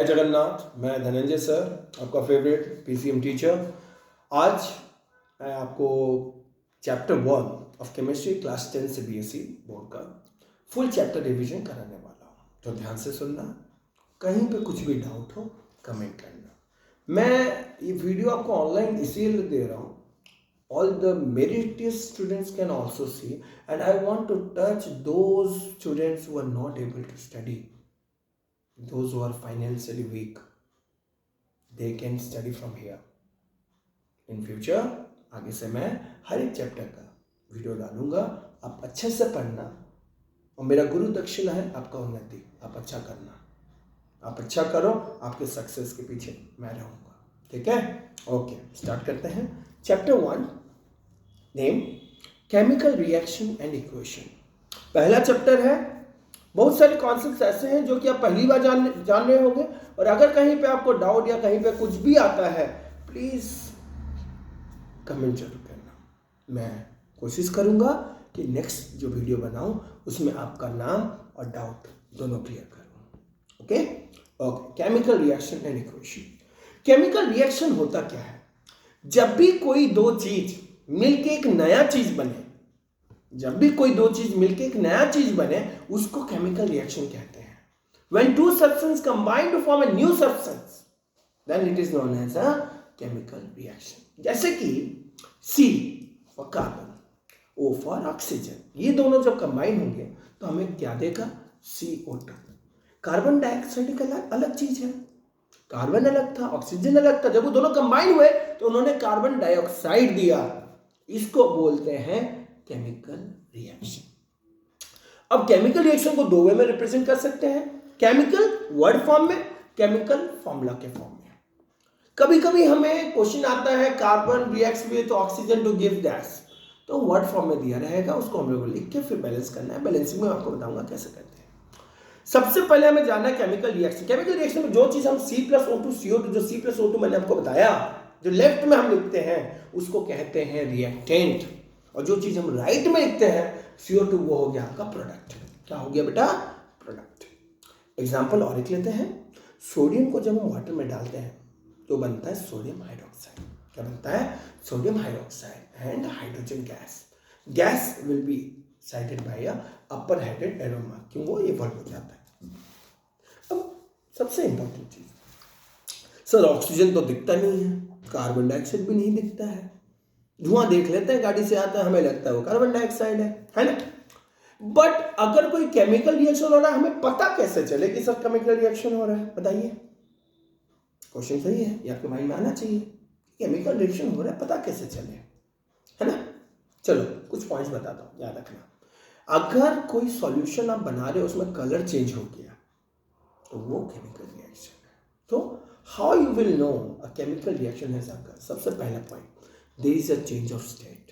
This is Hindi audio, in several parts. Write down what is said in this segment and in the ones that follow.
जय जगन्नाथ। मैं धनंजय सर, आपका फेवरेट पीसीएम टीचर। आज मैं आपको चैप्टर 1 ऑफ केमिस्ट्री क्लास 10 से बीएससी बोर्ड का फुल चैप्टर रिवीजन कराने वाला हूँ, तो ध्यान से सुनना। कहीं पे कुछ भी डाउट हो कमेंट करना। मैं ये वीडियो आपको ऑनलाइन इसीलिए दे रहा हूँ, all the meritorious students can also see, and I want to touch those students who are not able to study, those who are financially weak. They can study from here. In future आगे से मैं हर एक चैप्टर का वीडियो डालूंगा, आप अच्छे से पढ़ना, और मेरा गुरु दक्षिणा है आपका उन्नति। आप अच्छा करना, आप अच्छा करो, आपके सक्सेस के पीछे मैं रहूंगा। ठीक है, ओके, स्टार्ट करते हैं। Chapter 1 name chemical reaction and equation. पहला चैप्टर है। बहुत सारे कॉन्सेप्ट्स ऐसे हैं जो कि आप पहली बार जान रहे होंगे, और अगर कहीं पे आपको डाउट या कहीं पे कुछ भी आता है, प्लीज कमेंट जरूर करना। मैं कोशिश करूंगा कि नेक्स्ट जो वीडियो बनाऊं उसमें आपका नाम और डाउट दोनों क्लियर करूं। Okay okay, chemical reaction and equation. Chemical reaction होता क्या है? जब भी कोई दो चीज मिलके एक नया चीज बने, जब भी कोई दो चीज मिलके एक नया चीज बने, उसको केमिकल रिएक्शन कहते हैं। When two substances combine to form a new substance, then it is known as a chemical reaction. जैसे कि C for carbon, O for oxygen, ये दोनों जब कंबाइन होंगे तो हमें क्या देगा? CO2। कार्बन डाइऑक्साइड एक अलग चीज है, कार्बन अलग था, ऑक्सीजन अलग था। जब वो दोनों कंबाइन हुए तो उन्होंने कार्बन डाइऑक्साइड दिया। इसको बोलते हैं केमिकल रिएक्शन। अब केमिकल रिएक्शन को दो वे में रिप्रेजेंट कर सकते हैं, केमिकल वर्ड फॉर्म में, केमिकल फॉर्मूला के फॉर्म में। कभी कभी हमें क्वेश्चन आता है carbon reacts with oxygen to give gas, तो वर्ड फॉर्म में दिया रहेगा, उसको हम लोग लिख के फिर बैलेंस करना है। बैलेंसिंग में आपको बताऊंगा कैसे करते हैं। सबसे पहले हमें जानना है केमिकल रिएक्शन। केमिकल रिएक्शन में जो चीज हम C+O2 CO2, जो C+O2 मैंने आपको बताया, जो लेफ्ट में हम लिखते हैं उसको कहते हैं रिएक्टेंट, और जो चीज हम राइट में लिखते हैं CO2, वो हो गया आपका प्रोडक्ट। क्या हो गया बेटा? प्रोडक्ट। एग्जाम्पल और एक लेते हैं। सोडियम को जब हम वाटर में डालते हैं तो बनता है सोडियम हाइड्रोक्साइड। क्या बनता है? Sodium hydroxide and hydrogen gas. Gas will be sided by a upper headed arrow mark, क्यों? वो इवॉल्व हो जाता है। अब सबसे इंपॉर्टेंट चीज, सर ऑक्सीजन तो दिखता नहीं है, कार्बन डाइऑक्साइड भी नहीं दिखता है। धुआं देख लेते हैं, गाड़ी से आता है, हमें लगता है वो कार्बन डाइऑक्साइड है ना? बट अगर कोई केमिकल रिएक्शन हो रहा है, हमें पता कैसे चले कि सर केमिकल रिएक्शन हो रहा है? बताइए, क्वेश्चन सही है, ये आपके माइंड में आना चाहिए। केमिकल रिएक्शन हो रहा है, पता कैसे चले, है ना? चलो कुछ पॉइंट्स बताता हूं, याद रखना। अगर कोई सॉल्यूशन आप बना रहे हो, उसमें कलर चेंज हो गया, तो वो केमिकल रिएक्शन है। तो how you will know a chemical reaction has occurred? सबसे पहला point, there is a change of state.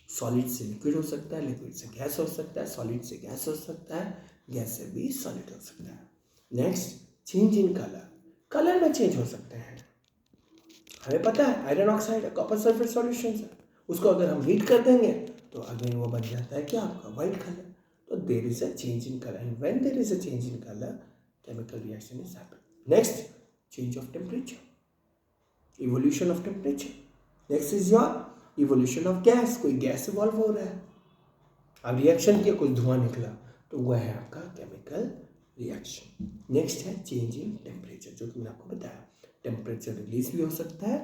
Solid से लिक्विड हो सकता है, लिक्विड से गैस हो सकता है, सॉलिड से गैस हो सकता है, गैस से भी सॉलिड हो सकता है। Next, change in colour. Colour में चेंज हो सकते हैं। हमें पता है iron oxide copper sulphate solution है, उसको अगर हम हीट कर देंगे तो अगेन वो बन जाता है क्या? आपका व्हाइट कलर। तो there is a change in colour, and when there is a change in colour, chemical reaction is happening. Next, change of temperature, evolution of temperature. Next is your evolution of gas. कोई गैस इवॉल्व हो रहा है, अब रिएक्शन किया, कोई धुआं निकला, तो वह है आपका केमिकल रिएक्शन। नेक्स्ट है चेंज इन टेम्परेचर, जो कि मैंने आपको बताया, टेम्परेचर रिलीज भी हो सकता है,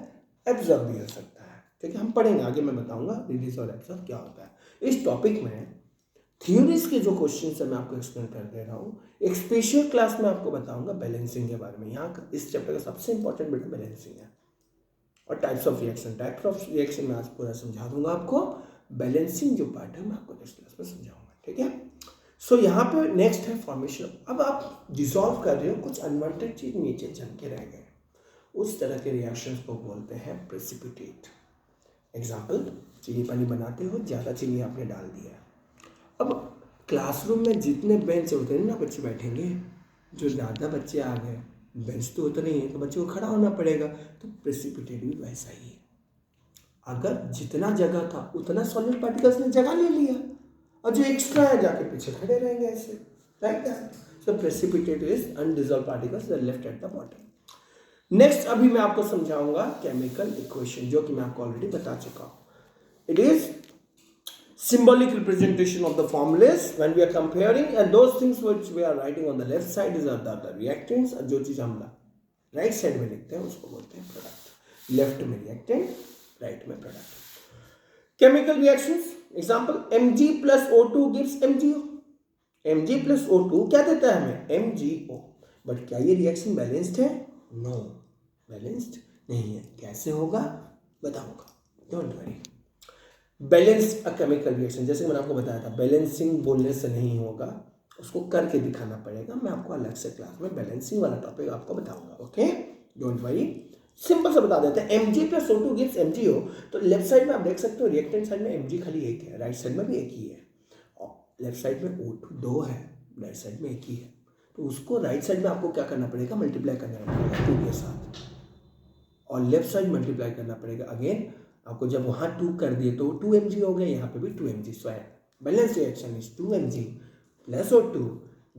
एब्जॉर्ब भी हो सकता है। ठीक है, हम पढ़ेंगे आगे, मैं बताऊंगा रिलीज और एब्जॉर्ब क्या होता है। इस टॉपिक में थ्योरीज के जो क्वेश्चन है मैं आपको एक्सप्लेन कर दे रहा हूँ। एक स्पेशल क्लास में आपको बताऊंगा बैलेंसिंग के बारे में। यहाँ इस चैप्टर का सबसे इंपॉर्टेंट बेटा बैलेंसिंग है, और types of reaction. Types of reaction में आज पूरा समझा दूंगा आपको। बैलेंसिंग जो पार्ट है मैं आपको नेक्स्ट क्लास में समझाऊंगा। ठीक है, सो यहाँ पे नेक्स्ट है फॉर्मेशन। अब आप डिसॉल्व कर रहे हो, कुछ अनवांटेड चीज नीचे जम के रह गए, उस तरह के रिएक्शंस को बोलते हैं प्रेसिपिटेट। एग्जाम्पल, चीनी पानी बनाते हो, ज़्यादा चीनी आपने डाल दिया। अब क्लासरूम में जितने बेंच उतने ना बच्चे बैठेंगे, जो ज़्यादा बच्चे आ गए, बेंच तो उतने ही है, तो बच्चे को खड़ा होना पड़ेगा। तो प्रेसिपिटेट भी वैसा ही है। अगर जितना जगह था उतना सॉलिड पार्टिकल्स ने जगह ले लिया, और जो एक्स्ट्रा है जाके पीछे खड़े रहेंगे ऐसे, like that. So precipitate is undissolved particles that are left at the bottom. Next अभी मैं आपको समझाऊंगा केमिकल इक्वेशन, जो कि मैं आपको ऑलरेडी बता चुका हूं. It is symbolic representation of the formulas when we are comparing, and those things which we are writing on the left side is the reactants, और जो चीज हम राइट साइड में लिखते हैं उसको बोलते हैं प्रोडक्ट. लेफ्ट में रिएक्टेंट, राइट में product. Chemical reactions example, Mg plus O2 gives MgO. Mg plus O2 क्या देता है हमें? MgO. बट क्या ये रिएक्शन बैलेंस्ड है? नो, बैलेंस्ड नहीं है. कैसे होगा बताऊंगा, don't worry. Balance a chemical reaction, जैसे मैंने आपको बताया था, बैलेंसिंग बोलने से नहीं होगा, उसको करके दिखाना पड़ेगा. मैं आपको अलग से क्लास में बैलेंसिंग वाला टॉपिक आपको बताऊंगा. Okay, don't worry. सिंपल से बता देते हैं. Mg plus O2 gives MgO. तो लेफ्ट साइड में आप देख सकते हो, रिएक्टेंट साइड में Mg खाली एक है, राइट साइड में भी एक ही है. और लेफ्ट साइड में O2 दो है, राइट साइड में एक ही है. तो उसको राइट साइड में आपको क्या करना पड़ेगा? मल्टीप्लाई करना पड़ेगा 2 के साथ, और लेफ्ट साइड मल्टीप्लाई करना पड़ेगा अगेन. आपको जब वहां 2 कर दिए तो 2 Mg हो गया, यहाँ पे भी 2 Mg. So balance reaction is 2 Mg plus O2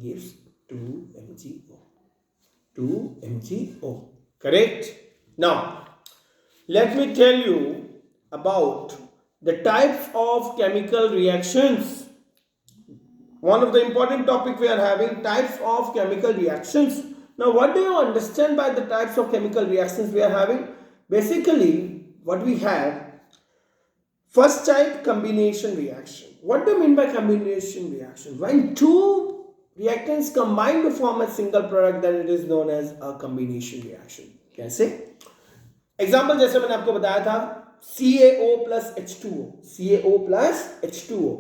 gives 2 MgO. 2 MgO. Correct? Now, let me tell you about the types of chemical reactions. One of the important topic we are having, types of chemical reactions. Now, what do you understand by the types of chemical reactions we are having? Basically, what we have, first type, combination reaction. What do you mean by combination reaction? When two reactants combine to form a single product, then it is known as a combination reaction. कैसे? Example जैसे मैंने आपको बताया था, CaO plus H2O. CaO plus H2O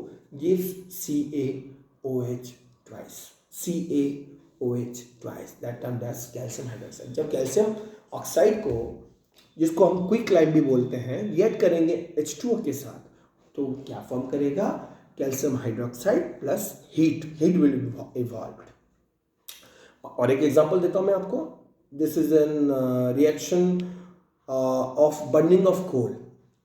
gives CaOH twice. CaOH twice. That term does calcium hydroxide. जब कैल्शियम ऑक्साइड को, जिसको हम क्विक लाइम भी बोलते हैं, रिएक्ट करेंगे H2O के साथ, तो क्या फॉर्म करेगा? Calcium hydroxide plus heat. Heat will evolve. और एक एग्जांपल देता हूं मैं आपको. This is an reaction of burning of coal.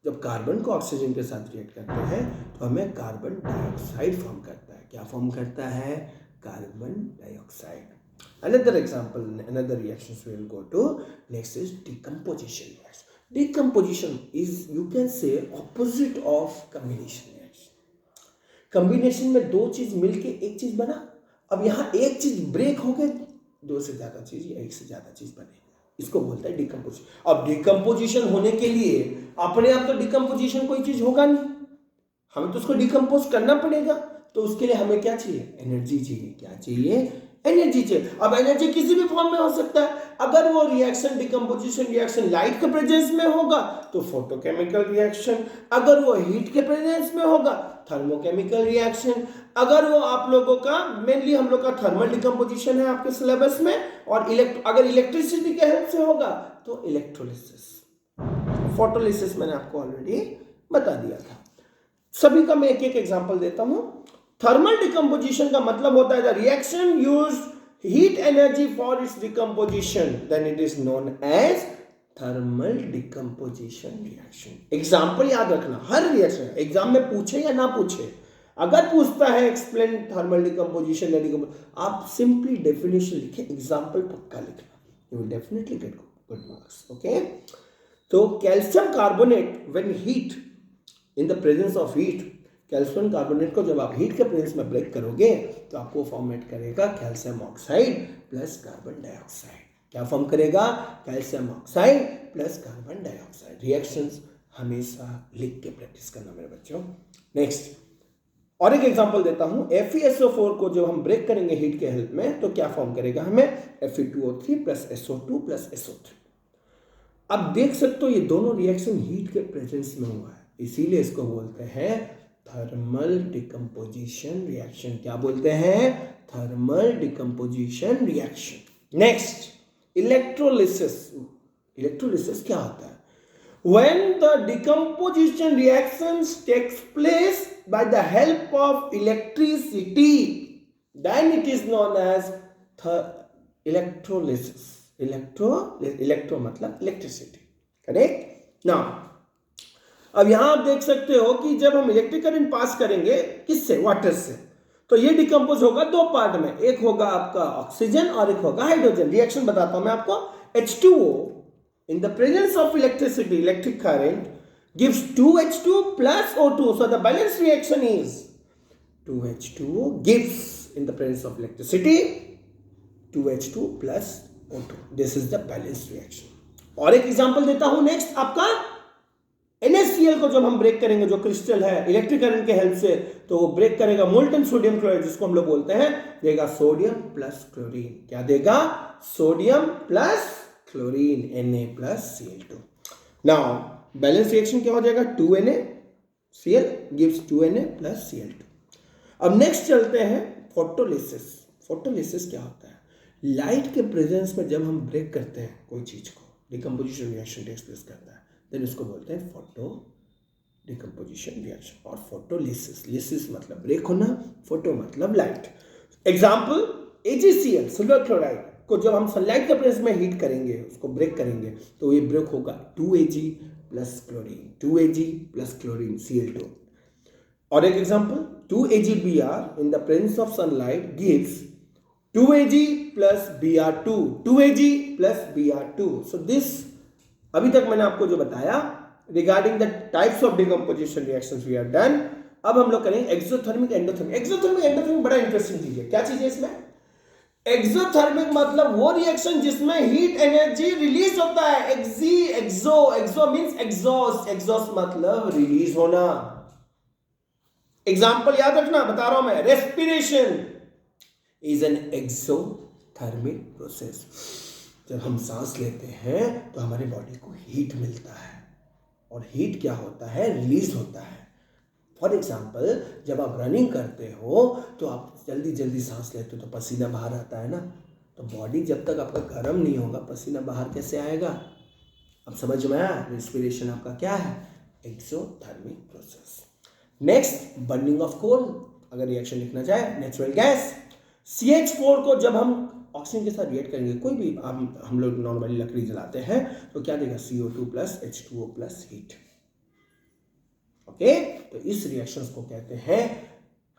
जब कार्बन को ऑक्सीजन के साथ रिएक्ट करते हैं तो हमें कार्बन डाइऑक्साइड फॉर्म करता है. क्या फॉर्म करता है? Carbon dioxide. Another example, another reactions we will go to. Next is decomposition reaction. Decomposition is, you can say, opposite of combination reaction. Combination में दो चीज मिलके एक चीज बना. अब यहाँ एक चीज ब्रेक हो गई, दो से ज्यादा चीज या एक से ज्यादा चीज बनेगी. इसको बोलते हैं डिकम्पोजिशन. अब डिकम्पोजिशन होने के लिए अपने आप तो डिकम्पोजिशन कोई चीज होगा नहीं, हमें तो उसको डिकम्पोज करना पड़ेगा. तो उसके लिए हमें क्या चाहिए? एनर्जी चाहिए. क्या चाहिए? एनर्जी चाहिए. अब एनर्जी किसी भी फॉर्म में हो सकता है. अगर वो रिएक्शन, डिकम्पोजिशन रिएक्शन लाइट के प्रेजेंस में होगा तो फोटोकेमिकल रिएक्शन. अगर वो हीट के प्रेजेंस में होगा, थर्मोकेमिकल रिएक्शन. अगर वो आप लोगों का, मेनली हम लोग का थर्मल डिकम्पोजिशन है आपके सिलेबस में, और अगर इलेक्ट्रिसिटी के हेल्प से होगा तो इलेक्ट्रोलिसिस. फोटोलिसिस मैंने आपको ऑलरेडी बता दिया था. सभी का मैं एक एक एग्जांपल देता हूं. थर्मल डिकम्पोजिशन का मतलब होता है the reaction use heat energy for its decomposition, then it is known as thermal decomposition reaction. Example याद रखना. हर रिएक्शन एग्जाम में पूछे या ना पूछे, अगर पूछता है एक्सप्लेन थर्मल डिकम्पोजिशन या डिकम्पोजिशन, आप सिंपली डेफिनेशन लिखे, एग्जांपल पक्का लिखना, you will definitely get good marks. Okay. तो calcium carbonate when heat, in the presence of heat, calcium carbonate को जब आप हीट के प्रेजेंस में ब्रेक करोगे तो आपको फॉर्मेट करेगा calcium oxide plus carbon dioxide. क्या फॉर्म करेगा? Calcium oxide plus carbon dioxide. Reactions हमेशा लिख के प्रैक्टिस करना मेरे बच्चों. नेक्स्ट और एक एग्जांपल देता हूं. FeSO4 को जब हम ब्रेक करेंगे हीट के हेल्प में तो क्या फॉर्म करेगा? हमें Fe2O3 plus SO2 plus SO3. अब देख सकते हो ये दोनों रिएक्शन हीट के प्रेजेंस में हुआ है, इसीलिए इसको बोलते हैं थर्मल डिकम्पोजिशन रिएक्शन. क्या बोलते हैं? Thermal decomposition reaction. Next, electrolysis. Electrolysis क्या होता है? When the decomposition reactions takes place by the help of electricity, then it is known as electrolysis. Electro मतलब इलेक्ट्रिसिटी. करेक्ट. नाउ अब यहां आप देख सकते हो कि जब हम इलेक्ट्रिक करंट पास करेंगे, किससे? वाटर से, तो ये डिकम्पोज होगा दो पार्ट में, एक होगा आपका ऑक्सीजन और एक होगा हाइड्रोजन। रिएक्शन बताता हूं मैं आपको। H2O in the presence of electricity, electric current gives 2H2 plus O2. So the balance reaction is 2H2O gives in the presence of electricity 2H2 plus O2. This is the balance reaction. और एक एग्जांपल देता हूं नेक्स्ट आपका NaCl को जब हम ब्रेक करेंगे, जो क्रिस्टल है इलेक्ट्रिक करंट के हेल्प से, तो वो ब्रेक करेगा मोल्टन सोडियम क्लोराइड, जिसको हम लोग बोलते हैं, देगा सोडियम प्लस क्लोरीन। क्या देगा? Sodium plus chlorine, Na plus Cl2। Now balance reaction क्या हो जाएगा? 2NaCl gives 2Na plus Cl2। अब नेक्स्ट चलते हैं फोटोलिसिस। फोटोलिसिस क्या होता है? लाइट के प्रेजेंस में जब हम ब्रेक करते हैं कोई चीज को, डिकम्पोजिशन रिएक्शन टेक्स प्लेस करता है, देन इसको बोलते हैं फोटो डिकम्पोजिशन रिएक्शन और फोटोलिसिस। लिसिस मतलब ब्रेक होना, फोटो मतलब light. Example AgCl silver chloride को जब हम सनलाइट के प्रेजेंस में हीट करेंगे, उसको ब्रेक करेंगे, तो ये ब्रेक होगा 2Ag plus chlorine, 2Ag plus chlorine Cl2। और एक example 2AgBr in the presence of sunlight gives 2Ag plus Br2, 2Ag plus Br2। So this, अभी तक मैंने आपको जो बताया regarding the types of decomposition reactions we have done. अब हम लोग करेंगे एक्सोथर्मिक एंडोथर्मिक। एक्सोथर्मिक एंडोथर्मिक बड़ा इंटरेस्टिंग चीज है। क्या चीज है इसमें? एक्सोथर्मिक मतलब वो रिएक्शन जिसमें हीट एनर्जी रिलीज होता है। एक्सो मींस एग्जॉस्ट, एग्जॉस्ट मतलब रिलीज होना। एग्जांपल याद रखना, बता रहा हूं मैं। Respiration is an exothermic process. जब हम सांस लेते हैं तो हमारे बॉडी को हीट मिलता है, और हीट क्या होता है? रिलीज होता है। फॉर एग्जाम्पल जब आप रनिंग करते हो तो आप जल्दी जल्दी सांस लेते हो तो पसीना बाहर आता है ना, तो बॉडी जब तक आपका गर्म नहीं होगा, पसीना बाहर कैसे आएगा? अब समझ में आया? रेस्पिरेशन आपका क्या है? Exothermic process. Next burning of coal, अगर रिएक्शन लिखना चाहे, नेचुरल गैस CH4 को जब हम ऑक्सीजन के साथ रिएक्ट करेंगे, कोई भी हम लोग नॉर्मली लकड़ी जलाते हैं, तो क्या देगा? CO2 plus H2O plus heat. Okay, तो इस रिएक्शन को कहते हैं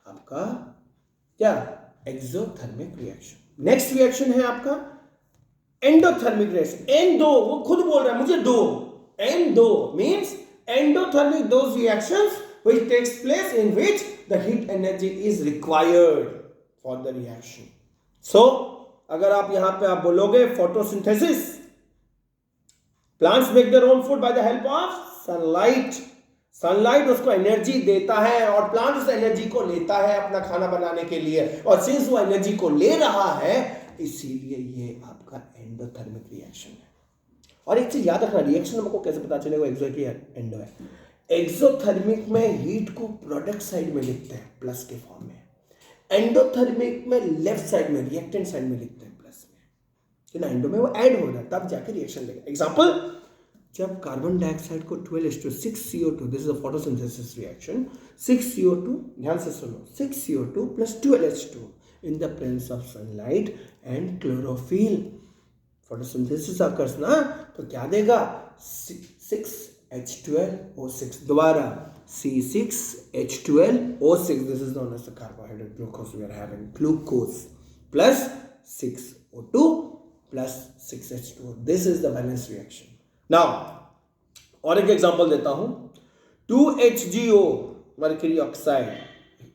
आपका क्या? Exothermic reaction. नेक्स्ट रिएक्शन है आपका एंडोथर्मिक रिएक्शन। एंडो, वो खुद बोल रहा है मुझे दो। Endo means endothermic, those reactions which takes place in which the heat energy is required for the reaction. So अगर आप यहां पे आप बोलोगे photosynthesis, plants make their own food by the help of sunlight. Sunlight उसको एनर्जी देता है और प्लांट उस एनर्जी को लेता है अपना खाना बनाने के लिए, और सिंस वो एनर्जी को ले रहा है, इसीलिए ये आपका एंडोथर्मिक रिएक्शन है। और एक चीज याद रखना, रिएक्शन हमको कैसे पता चलेगा एक्सो की एंडो है? एक्सोथर्मिक में हीट को प्रोडक्ट साइड में लिखते हैं प्लस के फॉर्म में, एंडोथर्मिक में लेफ्ट साइड में रिएक्टेंट साइड में लिखते हैं प्लस में, कि ना एंडो में वो ऐड हो रहा है, तब जाके रिएक्शन लेगा। एग्जांपल, जब कार्बन डाइऑक्साइड को 12:6CO2, this is a photosynthesis reaction, 6CO2, ध्यान से सुनो, 6CO2 plus 12H2 in the presence of sunlight and chlorophyll, photosynthesis occurs ना, तो क्या देगा? 6H12O6, दोबारा C6H12O6, this is known as the carbohydrate glucose we are having, glucose plus 6O2 plus 6H2O, this is the balance reaction. Now और एक एग्जांपल देता हूं, 2HGO मर्क्यूरी ऑक्साइड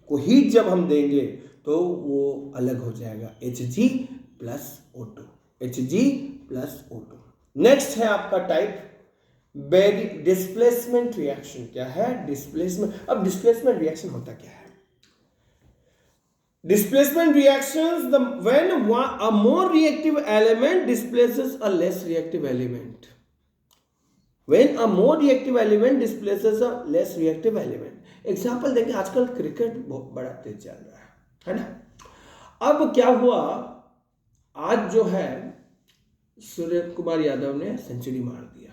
को हीट जब हम देंगे तो वो अलग हो जाएगा, Hg plus O2, Hg plus O2। Next है आपका टाइप डिस्प्लेसमेंट रिएक्शन। क्या है? डिस्प्लेसमेंट। अब डिस्प्लेसमेंट रिएक्शन होता क्या है? Displacement reactions, when a more reactive element displaces a less reactive element. When a more reactive element displaces a less reactive element. Example देखें, आजकल क्रिकेट बहुत बड़ा तेज चल रहा है ना? अब क्या हुआ, आज जो है सूर्य कुमार यादव ने सेंचुरी मार दिया।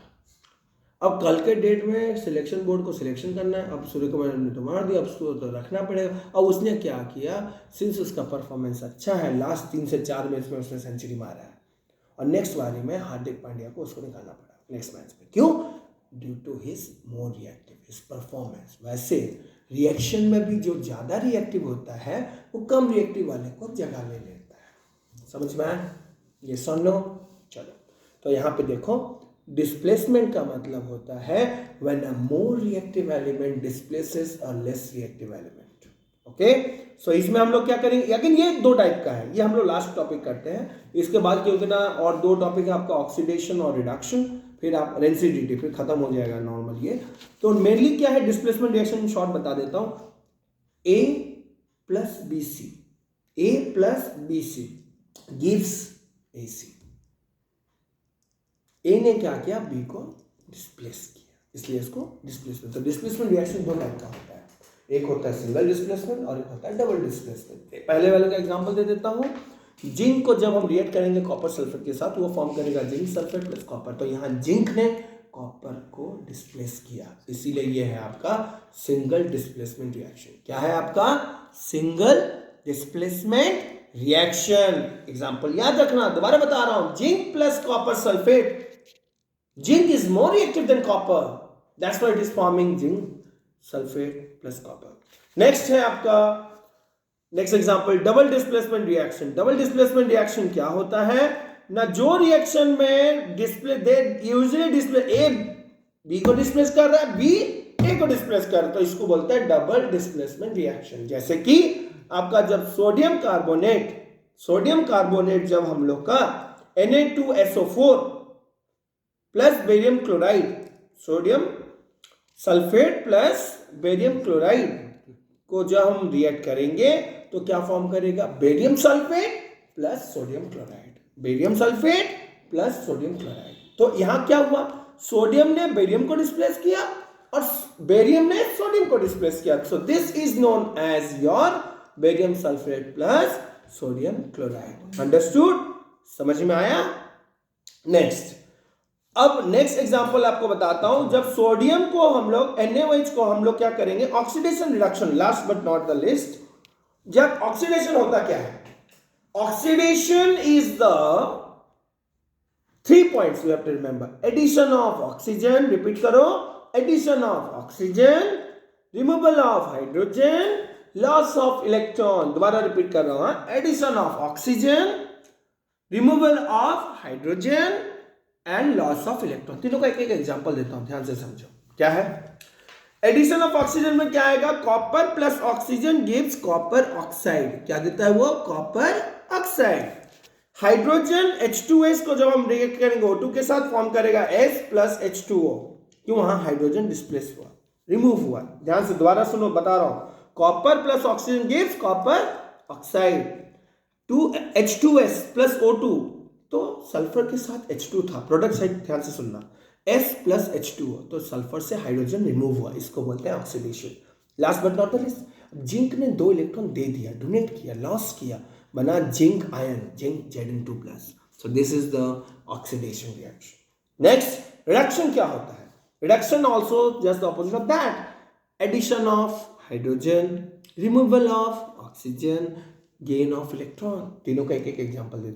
अब कल के डेट में सिलेक्शन बोर्ड को सिलेक्शन करना है, अब सूर्य कुमार ने तो मार दिया, अब उसको तो रखना पड़ेगा। अब उसने क्या किया, सिंस उसका परफॉर्मेंस अच्छा है, लास्ट 3 से 4 मैच में उसने सेंचुरी मारा है, और नेक्स्ट बारी में हार्दिक पांड्या को उसको निकालना पड़ा नेक्स्ट मैच में। क्यों? Due to his more reactive, his performance. वैसे रिएक्शन में भी जो ज़्यादा रिएक्टिव होता है वो कम रिएक्टिव वाले को जगह ले लेता है। समझ में आया? ये सुन लो। चलो तो यहाँ पे देखो, डिस्प्लेसमेंट का मतलब होता है when a more reactive element displaces a less reactive element. Okay, so इसमें हम लोग क्या करेंगे, लेकिन ये दो टाइप का है, ये हम लोग लास्ट टॉपिक करते हैं। इसके बाद क्या होता है, और दो टॉपिक है आपका, ऑक्सीडेशन और रिडक्शन, फिर आप रेंसिडिटी, फिर खत्म हो जाएगा नॉर्मल ये। तो मेनली क्या है डिस्प्लेसमेंट रिएक्शन, शॉर्ट बता देता हूं। A plus B C, A plus B C gives AC। A ने क्या किया, B को डिस्प्लेस किया, इसलिए इसको डिस्प्लेसमेंट। तो डिस्प्लेसमेंट रिएक्शन दो टाइप का होता है, एक होता है सिंगल डिस्प्लेसमेंट और एक होता है डबल डिस्प्लेसमेंट। पहले वाले का एग्जांपल दे देता हूं। जिंक को जब हम रिएक्ट करेंगे कॉपर सल्फेट के साथ, वो फॉर्म करेगा जिंक सल्फेट प्लस कॉपर। तो यहाँ जिंक ने कॉपर को डिस्प्लेस किया, इसीलिए ये है आपका सिंगल डिस्प्लेसमेंट रिएक्शन। क्या है आपका? Single displacement reaction. एग्जांपल याद रखना, दोबारा बता रहा हूं, zinc plus copper sulphate, zinc is more reactive than copper, that's why it is forming zinc sulphate plus copper. Next है आपका, next example double displacement reaction. Double displacement reaction क्या होता है ना, जो रिएक्शन में डिस्प्ले दे यूजुअली डिस्प्ले ए बी को डिस्प्लेस कर रहा है, बी ए को डिस्प्लेस कर रहा है, तो इसको बोलते हैं डबल डिस्प्लेसमेंट रिएक्शन। जैसे कि आपका जब सोडियम कार्बोनेट जब हम लोग का Na2SO4 plus barium chloride, sodium sulphate plus barium chloride को जब हम रिएक्ट करेंगे तो क्या फॉर्म करेगा, barium sulphate plus sodium chloride, barium sulphate plus sodium chloride. तो यहां क्या हुआ, सोडियम ने बेरियम को डिस्प्लेस किया और बेरियम ने सोडियम को डिस्प्लेस किया। So this is known as your barium sulphate plus sodium chloride. Understood? समझ में आया? नेक्स्ट, अब नेक्स्ट एग्जांपल आपको बताता हूं। जब सोडियम को हम लोग NaOH को हम लोग क्या करेंगे, oxidation reduction, last but not the list. जब ऑक्सीडेशन होता क्या है, oxidation is the 3 points you have to remember. Addition of oxygen, repeat करो, addition of oxygen, removal of hydrogen, loss of electron। दोबारा रिपीट कर रहा हूं, addition of oxygen, removal of hydrogen and loss of electron. तीनों का एक एक एग्जांपल देता हूं, ध्यान से समझो। क्या है, एडिशन ऑफ ऑक्सीजन में क्या आएगा, copper plus oxygen gives copper oxide. क्या देता है वो, कॉपर ऑक्साइड। हाइड्रोजन H2S को जब हम रिएक्ट करेंगे O2 के साथ फॉर्म करेगा S प्लस H2O। क्यों, वहां हाइड्रोजन डिस्प्लेस हुआ, रिमूव हुआ। ध्यान से दोबारा सुनो, बता रहा हूं, copper plus oxygen gives copper oxide. H2S plus O2, तो सल्फर के साथ H2 था, प्रोडक्ट साइड ध्यान से सुनना, S प्लस H2O, तो सल्फर से हाइड्रोजन रिमूव हुआ, इसको बोलते हैं oxidation. Last but not the list, zinc ने 2 इलेक्ट्रॉन दे दिया, डोनेट किया, लॉस किया, बना zinc ion, zinc Zn2+। So this is the oxidation reaction. Next, reduction क्या होता है, reduction also just the opposite of that, addition of hydrogen, removal of oxygen, gain of electron. तीनों का एक एक एग्जांपल